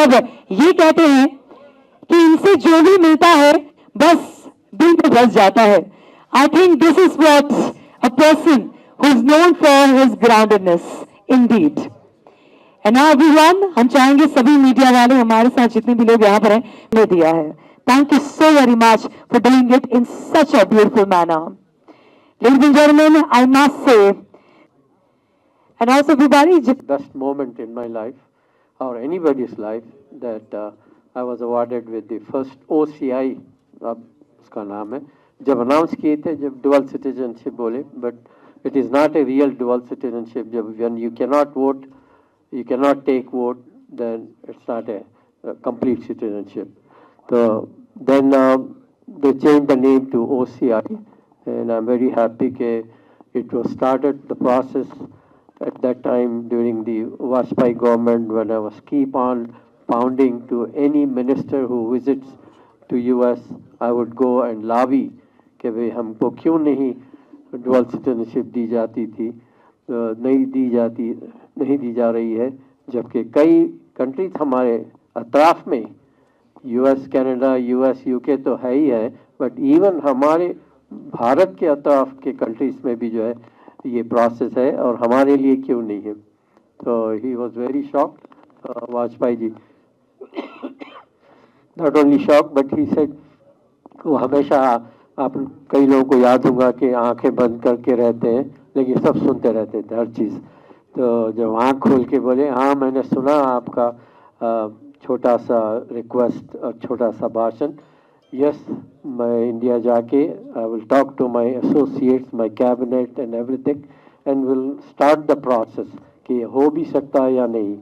मतलब ये कहते हैं कि इनसे जो भी मिलता है बस दिल में बस जाता है. I think this is what a person who's known for his groundedness indeed. And now everyone, हम चाहेंगे सभी मीडिया वाले हमारे साथ जितने भी लोग यहाँ पर हैं ने दिया है. Thank you so very much for doing it in such a beautiful manner. Ladies and gentlemen, I must say, and also everybody, best moment in my life or anybody's life that I was awarded with the first OCI, अब उसका नाम है, जब announce किए थे जब dual citizenship बोले, but it is not a real dual citizenship. जब when you cannot vote, you cannot take vote, then it's not a complete citizenship. So then they changed the name to OCI, and I'm very happy that it was started the process at that time during the Vajpayee government when I was keep on pounding to any minister who visits to US, I would go and lobby कि भाई हमको क्यों नहीं dual citizenship दी जाती थी, नहीं दी जा रही है, जबकि कई कंट्रीज हमारे अतराफ में US कनाडा US UK तो है ही है, बट इवन हमारे भारत के अतराफ के कंट्रीज में भी जो है ये प्रोसेस है और हमारे लिए क्यों नहीं है. तो he was very shocked Vajpayee ji, not only shock but he said, वो हमेशा आप कई लोगों को याद होगा कि आंखें बंद करके रहते हैं लेकिन सब सुनते रहते थे हर चीज़. तो जब आँख खोल के बोले हाँ मैंने सुना आपका छोटा सा रिक्वेस्ट और छोटा सा भाषण, yes, मैं इंडिया जाके I will talk to my associates, my cabinet and everything and will start the process कि हो भी सकता है या नहीं.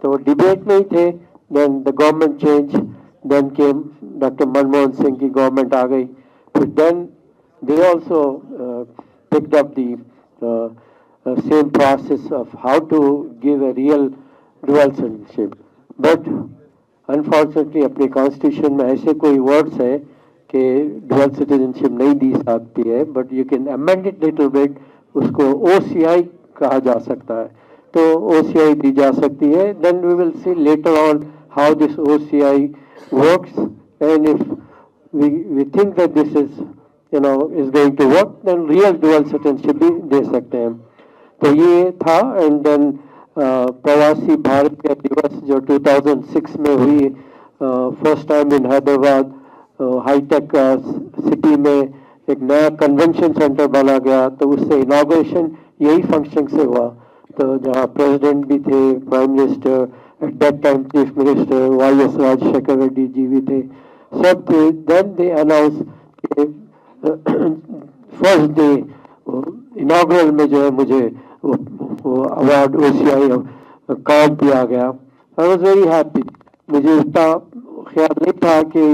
तो डिबेट में ही थे. Then the government changed, then came Dr. Manmohan Singh की गवर्नमेंट आ गई. फिर then they also picked up the same process of how to give a real dual citizenship. But unfortunately अपने कॉन्स्टिट्यूशन में ऐसे कोई वर्ड्स है कि डुअल सिटीजनशिप नहीं दी सकती है, but you can amend it little bit, उसको OCI कहा जा सकता है. तो OCI दी जा सकती है. Then we will see later on how this OCI works and if we think that this is is going to work, then real dual citizenship भी दे सकते हैं. तो ये था. एंड देन प्रवासी भारतीय दिवस जो 2006 में हुई, फर्स्ट टाइम इन हैदराबाद, हाईटेक सिटी में एक नया कन्वेंशन सेंटर बना गया, तो उससे इनॉग्रेशन यही फंक्शन से हुआ. तो जहाँ प्रेसिडेंट भी थे, prime minister, at that time chief minister YS Rajasekhar Reddy ji भी थे, सब थे. Then they announce first day inaugural में जो है मुझे वो अवार्ड OCI कार्ड दिया गया. I was very happy. मुझे उसका ख्याल नहीं था कि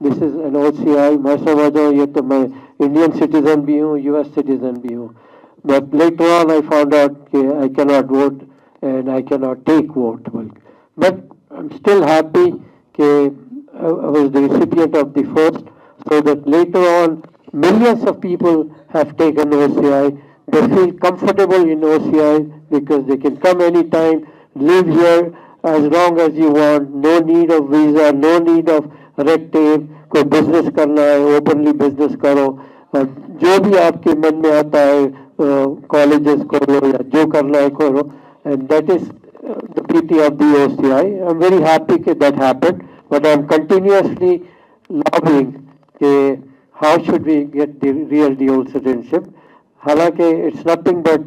दिस इज एन OCI. मैं समझा ये तो मैं इंडियन सिटीजन भी हूँ, US सिटीजन भी हूँ. But later on I found out कि I can not vote and I can not take vote. But I am still happy कि I was the recipient of the first, so that later on millions of people have taken OCI. They feel comfortable in OCI because they can come anytime, live here as long as you want, no need of visa, no need of red tape. कोई business करना है openly business करो, और जो भी आपके मन में आता है colleges करो या जो करना है करो. And that is the beauty of the OCI. I'm very happy that happened, but I'm continuously lobbying कि how should we get the real dual citizenship. हालांकि it's nothing but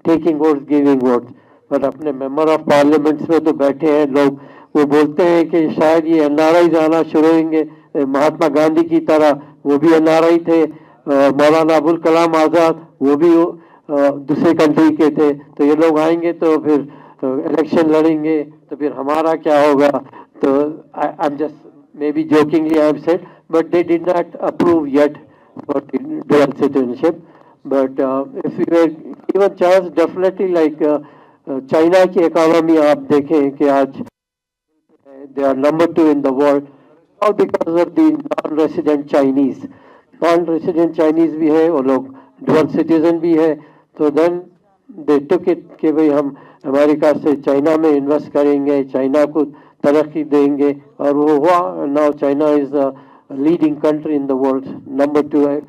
taking votes, giving votes. But अपने member of parliaments में तो बैठे हैं लोग, वो बोलते हैं कि शायद ये NRI आना शुरू होंगे महात्मा गांधी की तरह. वो भी NRI थे. मौलाना अबुल कलाम आज़ाद वो भी दूसरे कंट्री के थे. तो ये लोग आएंगे तो फिर इलेक्शन लड़ेंगे, तो फिर हमारा क्या होगा. तो I am just maybe jokingly I have said, but they did not approve yet for the dual citizenship. But if we were given chance, definitely like China की economy आप देखें कि आज they are number 2 in the world, all because of the non-resident Chinese. Non-resident Chinese भी है, वो लोग dual citizen भी है. तो then they took it कि भाई हम अमेरिका से चाइना में इन्वेस्ट करेंगे, चाइना को तरक्की देंगे और वो हुआ. Now China is the leading country in the world, number 2 है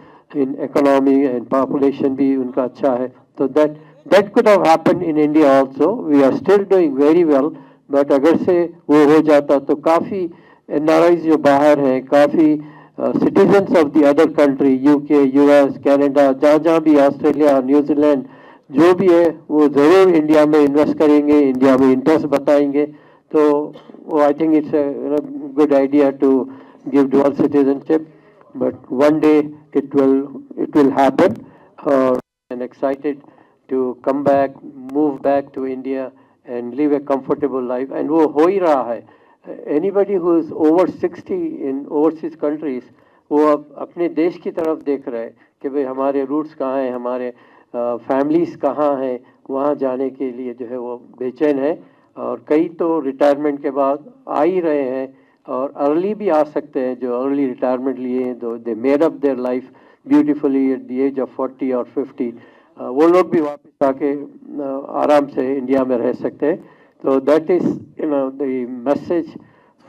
इन इकोनॉमी एंड पॉपुलेशन भी उनका अच्छा है. तो that could have happened in India also. We are still doing very well, but अगर से वो हो जाता तो काफ़ी एनआरआईज जो बाहर हैं, काफ़ी citizens of the other country, UK, US, Canada, जहाँ जहाँ भी, ऑस्ट्रेलिया, न्यूजीलैंड, जो भी है वो ज़रूर इंडिया में इन्वेस्ट करेंगे, इंडिया में इंटरेस्ट बताएंगे. तो वो I think it's a good idea to give dual citizenship, but one day it will happen. And excited to come back, move back to India and live a comfortable life. And वो हो ही रहा है. Anybody who is over 60 in overseas countries, वो अब अपने देश की तरफ देख रहे हैं कि भाई हमारे रूट्स कहाँ हैं, हमारे फैमिलीज कहाँ हैं. वहाँ जाने के लिए जो है वो बेचैन है. और कई तो रिटायरमेंट के बाद आ ही रहे हैं और अर्ली भी आ सकते हैं, जो अर्ली रिटायरमेंट लिए हैं, तो they made up their life beautifully at the age of 40 और 50. वो लोग भी वापस आके आराम से इंडिया में रह सकते हैं. तो that is the message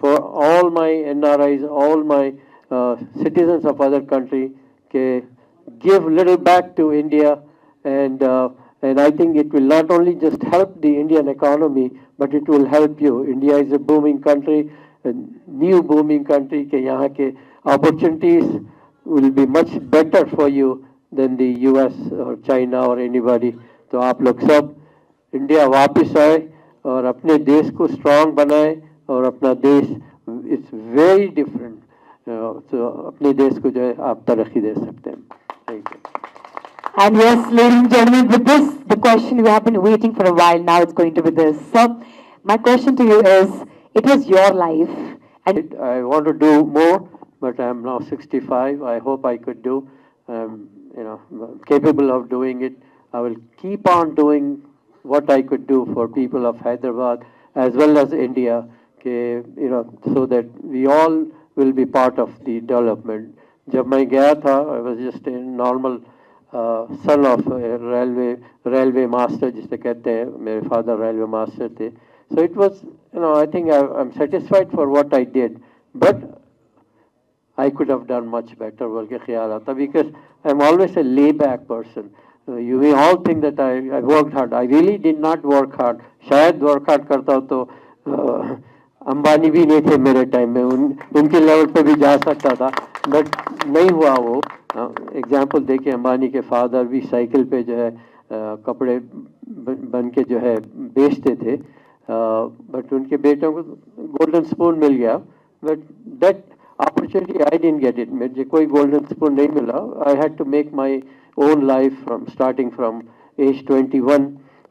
for all my NRIs, all my citizens of other country, give little back to India. And I think it will not only just help the Indian economy, but it will help you. India is a booming country, a new booming country, के यहाँ के opportunities will be much better for you than the US or China or anybody. तो आप लोग सब India वापस आए और अपने देश को स्ट्रांग बनाए और अपना देश इट्स वेरी डिफरेंट. तो अपने देश को जो है आप तरक्की दे सकते हैं. Thank you. And yes, ladies and gentlemen, with this, the question you have been waiting for a while, now it's going to be this. So, my question to you is, it was your life, and I want to do more, but I'm now 65. I hope I could do, capable of doing it. I will keep on doing what I could do for people of Hyderabad as well as India, so that we all will be part of the development. जब मैं गया था, I was just a normal son of a railway master, जिसे कहते हैं. मेरे father railway master थे. So it was, I think I'm satisfied for what I did, but I could have done much better. बोल के ख्याल आता, because I'm always a layback person. You may all think that I worked hard. I really did not work hard. शायद work hard करता हो तो अंबानी भी नहीं थे मेरे टाइम में, उनके लेवल पे भी जा सकता था, बट नहीं हुआ वो. एग्जाम्पल देखिए, अंबानी के फादर भी साइकिल पे जो है कपड़े बन के जो है बेचते थे, बट उनके बेटों को गोल्डन स्पून मिल गया. But that opportunity I didn't get it. मुझे कोई गोल्डन स्पून नहीं मिला. I had to make my own life starting from age 21.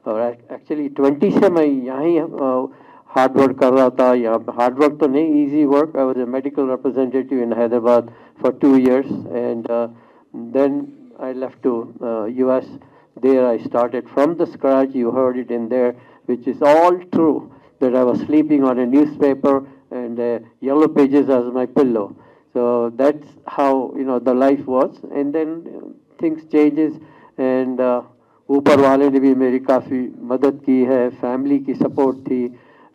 और एक्चुअली 20 से मैं यहाँ हार्ड वर्क कर रहा था. यहाँ हार्ड वर्क तो नहीं, easy work. I was a medical representative in Hyderabad for 2 years, and then I left to US. There I started from the scratch. You heard it in there, which is all true, that I was sleeping on a newspaper and yellow pages as my pillow. So that's how the life was. And then things changes, and ऊपर वाले ने भी मेरी काफ़ी मदद की है. Family की सपोर्ट थी,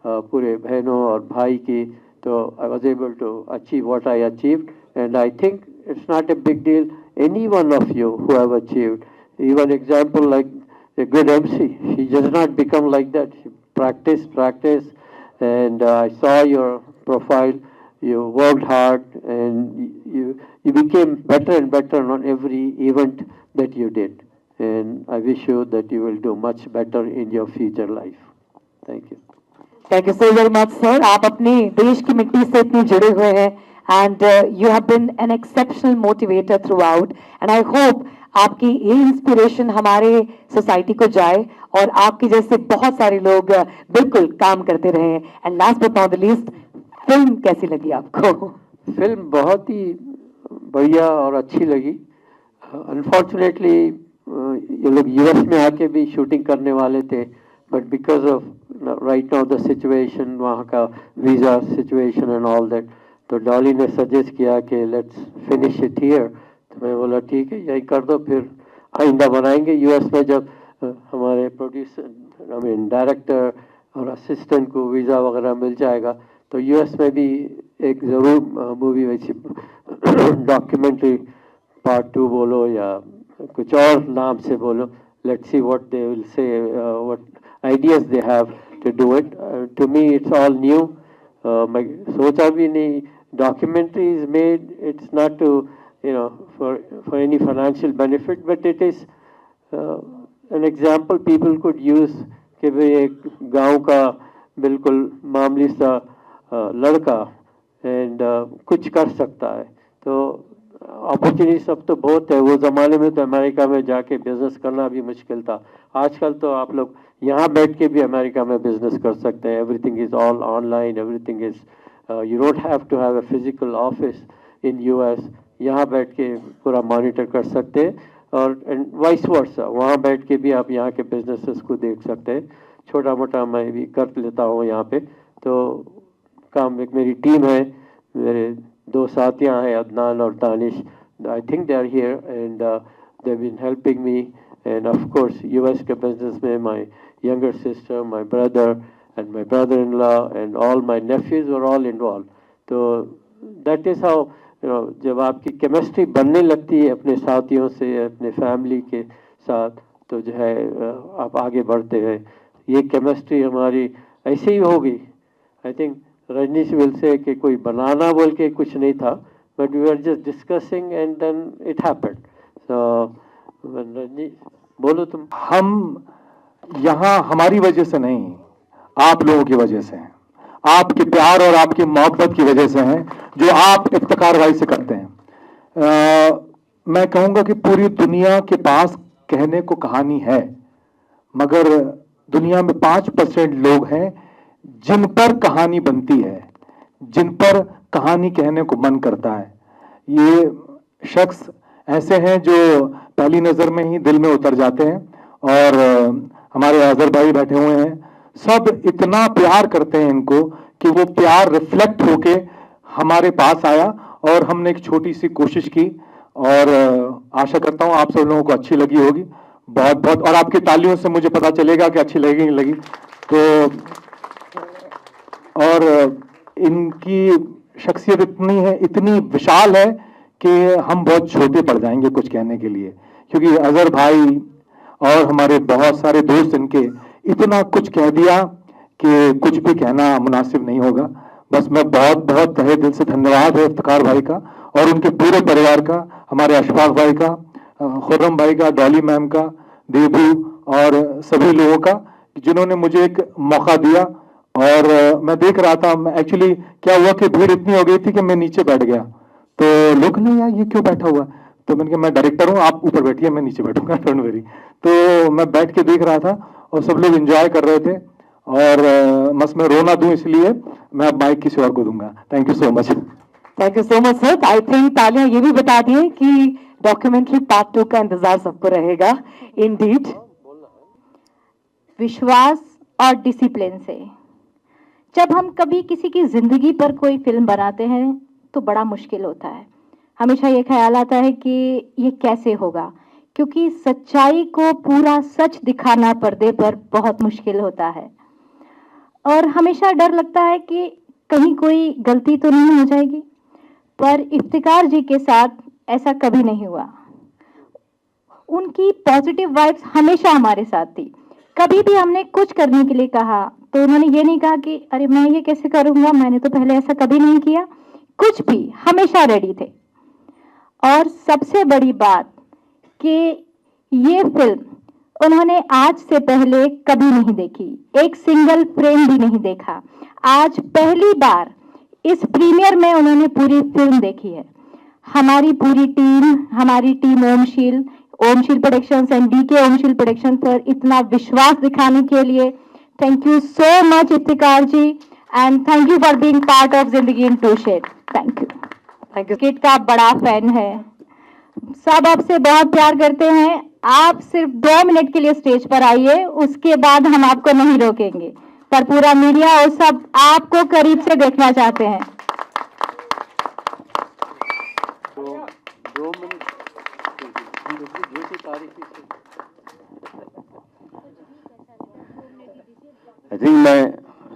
पूरे बहनों और भाई की. तो I was able to achieve what I achieved. And I think it's not a big deal. Any one of you who have achieved, even example like a good MC, he does not become like that. He practice, and I saw your profile. You worked hard, and you became better and better on every event that you did. And I wish you that you will do much better in your future life. Thank you. thank you so very much, sir. आप अपने देश की मिट्टी से इतने जुड़े हुए हैं, and you have been an exceptional motivator throughout. And I hope आपकी ये इंस्पिरेशन हमारे सोसाइटी को जाए और आपके जैसे बहुत सारे लोग बिल्कुल काम करते रहे. And last but not the least, film कैसी लगी आपको? फिल्म बहुत ही बढ़िया और अच्छी लगी. अनफॉर्चुनेटली ये लोग यूएस में आके भी शूटिंग करने वाले थे, but because of right now the situation, वहाँ का visa situation and all that, तो डॉली ने सजेस्ट किया कि लेट्स फिनिश इट हियर. तो मैं बोला ठीक है, यही कर दो, फिर आइंदा बनाएंगे यूएस में. जब हमारे प्रोड्यूसर, डायरेक्टर और असिस्टेंट को वीज़ा वगैरह मिल जाएगा तो यूएस में भी एक ज़रूर मूवी वैसी डॉक्यूमेंट्री पार्ट 2 बोलो या कुछ और नाम से बोलो, let's see what they will say, what ideas they have to do it. To me it's all new. मैं सोचा भी नहीं. Documentary is made, it's not to, for any financial benefit, but it is an example people could use कि भाई एक गांव का बिल्कुल मामूली सा लड़का एंड कुछ कर सकता है. तो अपॉर्चुनिटी सब तो बहुत है. वो ज़माने में तो अमेरिका में जाके बिजनेस करना भी मुश्किल था. आजकल तो आप लोग यहाँ बैठ के भी अमेरिका में बिजनेस कर सकते हैं. Everything is all online. Everything is you don't have to have a physical office in US. यहाँ बैठ के पूरा मॉनिटर कर सकते हैं. और वाइस वर्सा वहाँ बैठ के भी आप यहाँ के बिजनेसेस को देख सकते हैं. छोटा मोटा मैं भी कर लेता हूँ यहाँ पे. तो काम एक मेरी टीम है. मेरे 2 साथियाँ हैं, अदनान और Danish. I think they are here and they been helping me. And of course US के बिजनेस में my younger sister, my brother and my brother-in-law and all my nephews were all involved. तो that is how, जब आपकी chemistry बनने लगती है अपने साथियों से, अपने फैमिली के साथ, तो जो है आप आगे बढ़ते हैं. ये केमिस्ट्री हमारी ऐसे ही होगी. I think Rajneesh will say कि कोई बनाना बोल के कुछ नहीं था, but we are just discussing and then it happened. So Rajneesh बोलो तुम. हम यहाँ हमारी वजह से नहीं, आप लोगों की वजह से हैं. आपके प्यार और आपकी मोहब्बत की वजह से हैं जो आप इफ्तिकार भाई से करते हैं. मैं कहूँगा कि पूरी दुनिया के पास कहने को कहानी है, मगर दुनिया में 5% लोग हैं जिन पर कहानी बनती है, जिन पर कहानी कहने को मन करता है. ये शख्स ऐसे हैं जो पहली नज़र में ही दिल में उतर जाते हैं. और हमारे आज़र भाई बैठे हुए हैं, सब इतना प्यार करते हैं इनको कि वो प्यार रिफ्लेक्ट होके हमारे पास आया और हमने एक छोटी सी कोशिश की. और आशा करता हूँ आप सब लोगों को अच्छी लगी होगी बहुत बहुत. और आपकी तालियों से मुझे पता चलेगा कि अच्छी लगी नहीं लगी. तो और इनकी शख्सियत इतनी है, इतनी विशाल है कि हम बहुत छोटे पड़ जाएंगे कुछ कहने के लिए, क्योंकि अजहर भाई और हमारे बहुत सारे दोस्त इनके इतना कुछ कह दिया कि कुछ भी कहना मुनासिब नहीं होगा. बस मैं बहुत बहुत तहे दिल से धन्यवाद है इफ्तिकार भाई का और उनके पूरे परिवार का, हमारे अशफाक भाई का, खुर्रम भाई का, डॉली मैम का, देबू और सभी लोगों का जिन्होंने मुझे एक मौका दिया. और मैं देख रहा था, एक्चुअली क्या हुआ कि भीड़ इतनी हो गई थी कि मैं नीचे बैठ गया. तो लोग नहीं यार ये क्यों बैठा हुआ. तो मैंने कहा मैं डायरेक्टर हूँ, आप ऊपर बैठिए, मैं नीचे बैठूंगा, डोंट वरी. तो मैं बैठ के देख रहा था और सब लोग एंजॉय कर रहे थे. और बस मैं रोना दूं इसलिए मैं अब माइक किसी और को दूंगा. Thank you so much. Thank you so much sir. I think तालियां ये भी बता दिए कि डॉक्यूमेंट्री पार्ट 2 का इंतजार सबको रहेगा. इंडीड विश्वास और डिसिप्लिन से जब हम कभी किसी की जिंदगी पर कोई फिल्म बनाते हैं तो बड़ा मुश्किल होता है. हमेशा ये ख्याल आता है कि ये कैसे होगा, क्योंकि सच्चाई को पूरा सच दिखाना पर्दे पर बहुत मुश्किल होता है. और हमेशा डर लगता है कि कहीं कोई गलती तो नहीं हो जाएगी. पर इफ्तिकार जी के साथ ऐसा कभी नहीं हुआ. उनकी पॉजिटिव वाइब्स हमेशा हमारे साथ थी. कभी भी हमने कुछ करने के लिए कहा तो उन्होंने ये नहीं कहा कि अरे मैं ये कैसे करूँगा, मैंने तो पहले ऐसा कभी नहीं किया. कुछ भी हमेशा रेडी थे. और सबसे बड़ी बात कि ये फिल्म उन्होंने आज से पहले कभी नहीं देखी, एक सिंगल फ्रेम भी नहीं देखा. आज पहली बार इस प्रीमियर में उन्होंने पूरी फिल्म देखी है. हमारी team Omsheel productions and DK Omsheel production पर इतना विश्वास दिखाने के लिए thank you so much Iftikar ji. And thank you for being part of Zindagi in टू शेड. Thank you. किट का बड़ा फैन है. सब आपसे बहुत प्यार करते हैं. आप सिर्फ 2 मिनट के लिए स्टेज पर आइए, उसके बाद हम आपको नहीं रोकेंगे. पर पूरा मीडिया और सब आपको करीब से देखना चाहते हैं. 2 मिनट आई थिंक मैं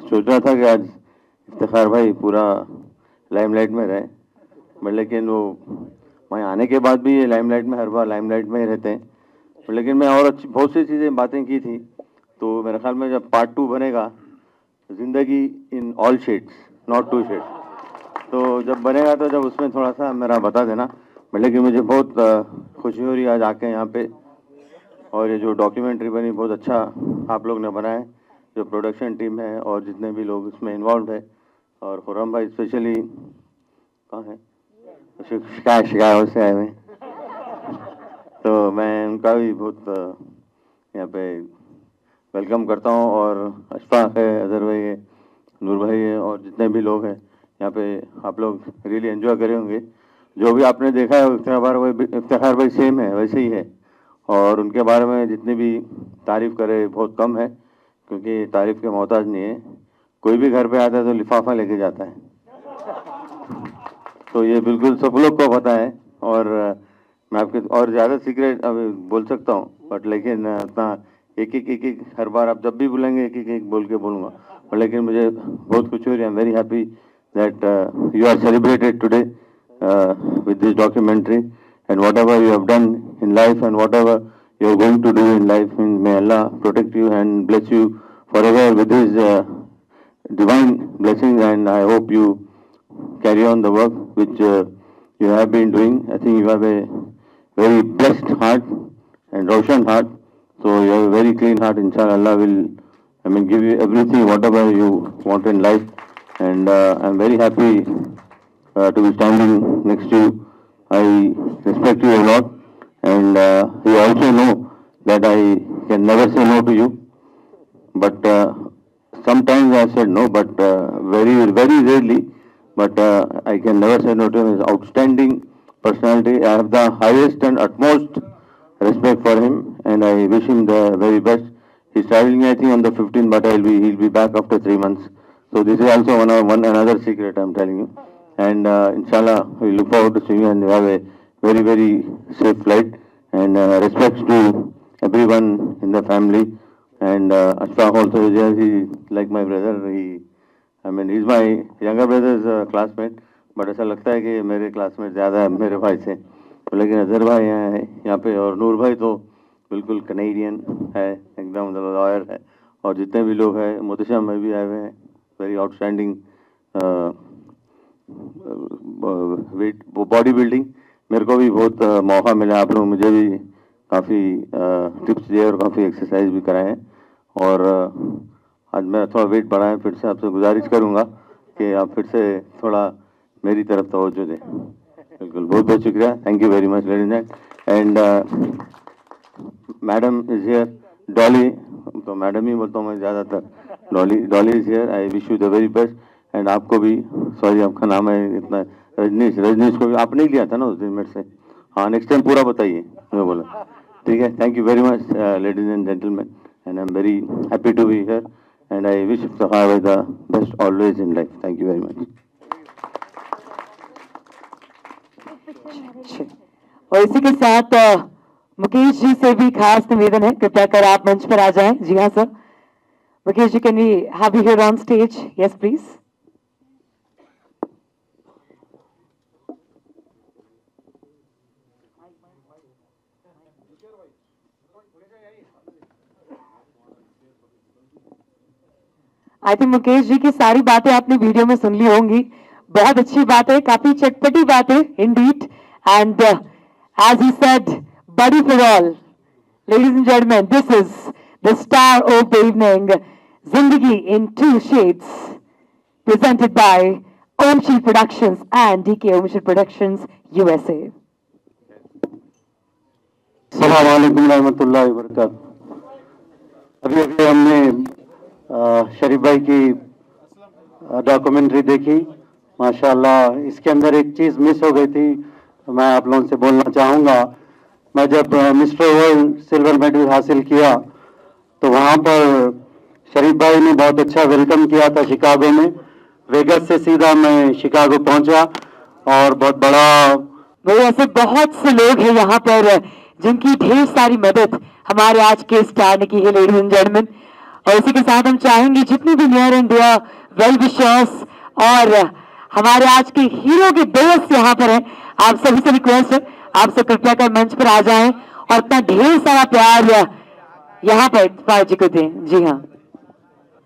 सोच रहा था कि आज इफ्तिखार भाई पूरा लाइमलाइट में रहे, बट लेकिन वो वहाँ आने के बाद भी ये लाइमलाइट में हर बार लाइमलाइट में ही रहते हैं। बट लेकिन मैं और अच्छी बहुत सी चीज़ें बातें की थी, तो मेरे ख्याल में जब पार्ट 2 बनेगा, ज़िंदगी in all shades not 2 shades, तो जब बनेगा तो जब उसमें थोड़ा सा मेरा बता देना। बट लेकिन मुझे बहुत खुशी हो रही है आज आके यहाँ पे, और ये जो डॉक्यूमेंट्री बनी बहुत अच्छा आप लोग ने बनाया है, जो प्रोडक्शन टीम है और जितने भी लोग इसमें इन्वॉल्व है, और खुर्रम भाई स्पेशली कहाँ है, शिकायत से आए हुए हैं, तो मैं उनका भी बहुत यहाँ पे वेलकम करता हूँ। और अशफाक है, अजहर भाई है, नूर भाई है, और जितने भी लोग हैं यहाँ पे, आप लोग रियली एंजॉय करे होंगे। जो भी आपने देखा है इफ्तिखार भाई सेम है, वैसे ही है, और उनके बारे में जितनी भी तारीफ़ करे बहुत कम है, क्योंकि तारीफ़ के मोहताज नहीं है। कोई भी घर पे आता है तो लिफाफा लेके जाता है, तो ये बिल्कुल सब लोग को पता है। और मैं आपके और ज़्यादा सीक्रेट अभी बोल सकता हूँ, बट लेकिन अपना एक एक हर बार आप जब भी बोलेंगे एक एक बोल के बोलूँगा। और लेकिन मुझे बहुत खुशी हो रही है, I am very happy that you are celebrated today with this documentary, and whatever you have done in life and whatever you are going to do in life, may Allah protect you and bless you forever with His divine blessings, and I hope you carry on the work which you have been doing. I think you have a very blessed heart and Roshan heart, so you have a very clean heart. Inshallah, Allah will, give you everything whatever you want in life, and I'm very happy to be standing next to you. I respect you a lot, and you also know that I can never say no to you. But sometimes I said no, but very rarely. But I can never say no to him. He's outstanding personality. I have the highest and utmost respect for him, and I wish him the very best. He's traveling, I think, on the 15th, but he'll be back after 3 months. So this is also another secret I'm telling you. And inshallah, we look forward to seeing you, and you have a very, very safe flight. And respects to everyone in the family. And Ashfaq also is here. He like my brother. He's my younger brother's classmate. But ऐसा लगता है कि मेरे classmate ज़्यादा है मेरे भाई से। लेकिन अजहर भाई यहाँ पे, और नूर भाई तो बिल्कुल कनेडियन है, एकदम लॉयर है, और जितने भी लोग हैं, मुतशम में भी आए हुए हैं, very outstanding weight body building. मेरे को भी बहुत मौका मिला, आप लोग मुझे भी काफ़ी टिप्स दिए और काफ़ी एक्सरसाइज भी कराए हैं। और आज मेरा थोड़ा वेट बढ़ा है, फिर से आपसे गुजारिश करूँगा कि आप फिर से थोड़ा मेरी तरफ तवज्जो दें। बिल्कुल, बहुत बहुत शुक्रिया, thank you very much ladies and madam is here, Dolly, तो मैडम ही बोलता हूँ मैं ज़्यादातर, Dolly is here. I wish you the very best, and आपको भी, सॉरी आपका नाम है इतना, रजनीश को भी आपने ही लिया था ना उस दिन मेरे से। हाँ, नेक्स्ट टाइम पूरा बताइए, मैं बोला ठीक है। Thank you very much ladies and gentleman, and I am very happy to be here, and I wish Iftikhar the best always in life. Thank you very much. और इसी के साथ मुकेश जी से भी खास निवेदन है, कृपया कर आप मंच पर आ जाएं। जी हाँ sir, Mukesh ji, can we have you here on stage? Yes please. I think Mukesh ji की सारी बातें आपने वीडियो में सुन ली होंगी, बहुत अच्छी बात है, काफी चटपटी बात है indeed, and as he said, buddy for all. Ladies and gentleman, this is the star of the evening, Zindagi in 2 shades, presented by Omshi Productions and DK Omshi Productions USA. अस्सलाम वालेकुम रहमतुल्लाहि व बरकातहू। अभी हमने शरीफ भाई की डॉक्यूमेंट्री देखी, माशाल्लाह। इसके अंदर एक चीज़ मिस हो गई थी, मैं आप लोगों से बोलना चाहूँगा। मैं जब मिस्टर वर्ल्ड सिल्वर मेडल हासिल किया तो वहाँ पर शरीफ भाई ने बहुत अच्छा वेलकम किया था शिकागो में। वेगस से सीधा मैं शिकागो पहुँचा, और बहुत बड़ा, भाई ऐसे बहुत से लोग हैं यहाँ पर जिनकी ढेर सारी मदद हमारे आज के स्टार ने की है, लेडीज एंड जेंटलमैन। और इसी के साथ हम चाहेंगे जितनी भी near and dear well wishers और हमारे आज के हीरो के दोस्त यहाँ पर हैं। आप सभी से रिक्वेस्ट है, आपसे कृपया कर मंच पर आ जाएं और इतना ढेर सारा प्यार यहाँ पर पाजी को दें। जी हाँ।